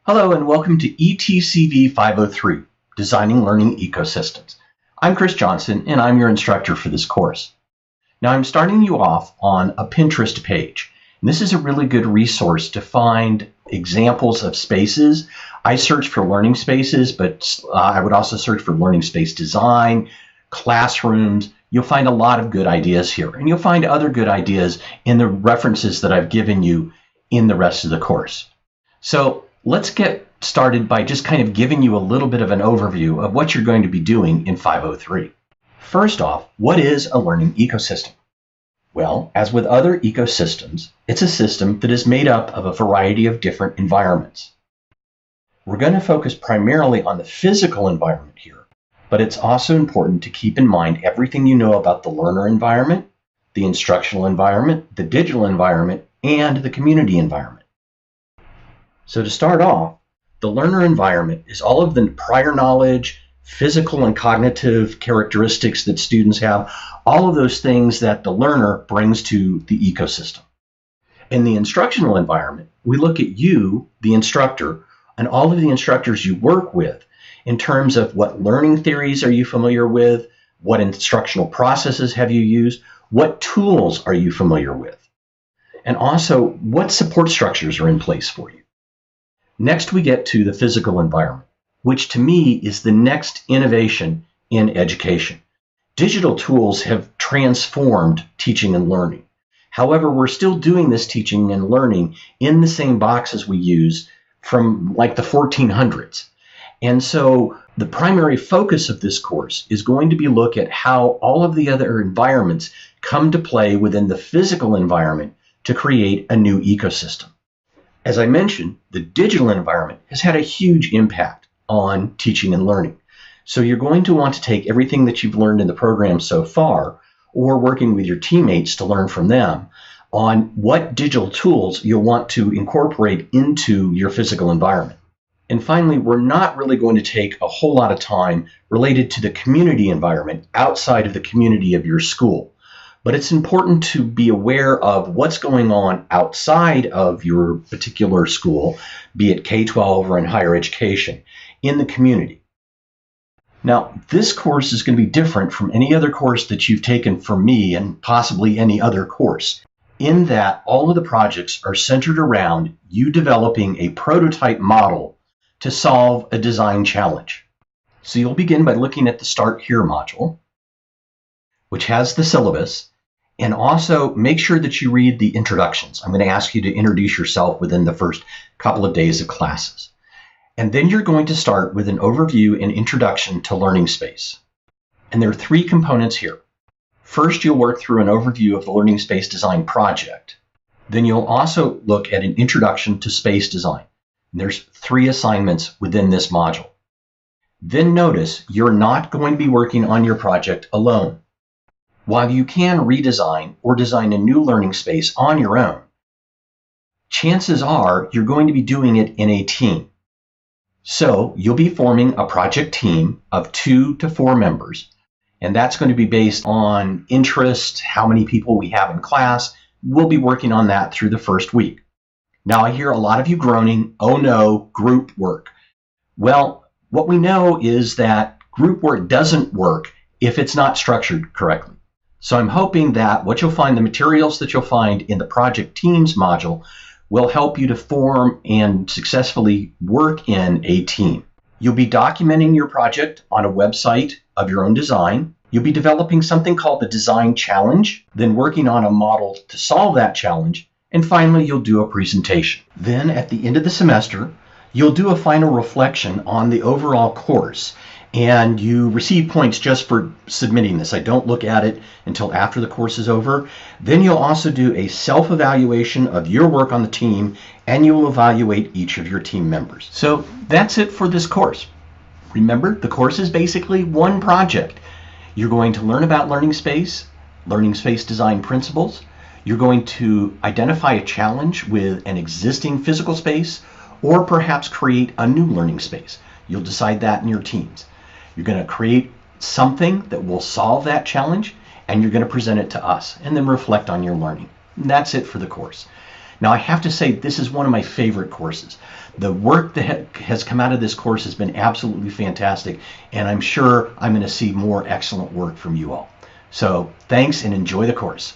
Hello and welcome to ETCV 503, Designing Learning Ecosystems. I'm Chris Johnson and I'm your instructor for this course. Now I'm starting you off on a Pinterest page. And this is a really good resource to find examples of spaces. I search for learning spaces, but I would also search for learning space design, classrooms. You'll find a lot of good ideas here, and you'll find other good ideas in the references that I've given you in the rest of the course. So let's get started by just kind of giving you a little bit of an overview of what you're going to be doing in 503. First off, what is a learning ecosystem? Well, as with other ecosystems, it's a system that is made up of a variety of different environments. We're going to focus primarily on the physical environment here, but it's also important to keep in mind everything you know about the learner environment, the instructional environment, the digital environment, and the community environment. So to start off, the learner environment is all of the prior knowledge, physical and cognitive characteristics that students have, all of those things that the learner brings to the ecosystem. In the instructional environment, we look at you, the instructor, and all of the instructors you work with in terms of what learning theories are you familiar with, what instructional processes have you used, what tools are you familiar with, and also what support structures are in place for you. Next, we get to the physical environment, which to me is the next innovation in education. Digital tools have transformed teaching and learning. However, we're still doing this teaching and learning in the same boxes we use from like the 1400s. And so the primary focus of this course is going to be look at how all of the other environments come to play within the physical environment to create a new ecosystem. As I mentioned, the digital environment has had a huge impact on teaching and learning. So you're going to want to take everything that you've learned in the program so far, or working with your teammates to learn from them, on what digital tools you'll want to incorporate into your physical environment. And finally, we're not really going to take a whole lot of time related to the community environment outside of the community of your school. But it's important to be aware of what's going on outside of your particular school, be it K-12 or in higher education, in the community. Now, this course is going to be different from any other course that you've taken from me and possibly any other course, in that all of the projects are centered around you developing a prototype model to solve a design challenge. So you'll begin by looking at the Start Here module, which has the syllabus. And also make sure that you read the introductions. I'm going to ask you to introduce yourself within the first couple of days of classes. And then you're going to start with an overview and introduction to learning space. And there are three components here. First, you'll work through an overview of the learning space design project. Then you'll also look at an introduction to space design. And there's 3 assignments within this module. Then notice you're not going to be working on your project alone. While you can redesign or design a new learning space on your own, chances are you're going to be doing it in a team. So you'll be forming a project team of 2 to 4 members, and that's going to be based on interest, how many people we have in class. We'll be working on that through the first week. Now I hear a lot of you groaning, oh no, group work. Well, what we know is that group work doesn't work if it's not structured correctly. So I'm hoping that what you'll find, the materials that you'll find in the Project Teams module will help you to form and successfully work in a team. You'll be documenting your project on a website of your own design. You'll be developing something called the Design Challenge, then working on a model to solve that challenge, and finally you'll do a presentation. Then at the end of the semester, you'll do a final reflection on the overall course. And you receive points just for submitting this. I don't look at it until after the course is over. Then you'll also do a self-evaluation of your work on the team, and you will evaluate each of your team members. So that's it for this course. Remember, the course is basically one project. You're going to learn about learning space design principles. You're going to identify a challenge with an existing physical space, or perhaps create a new learning space. You'll decide that in your teams. You're going to create something that will solve that challenge, and you're going to present it to us, and then reflect on your learning. And that's it for the course. Now, I have to say, this is one of my favorite courses. The work that has come out of this course has been absolutely fantastic, and I'm sure I'm going to see more excellent work from you all. So thanks, and enjoy the course.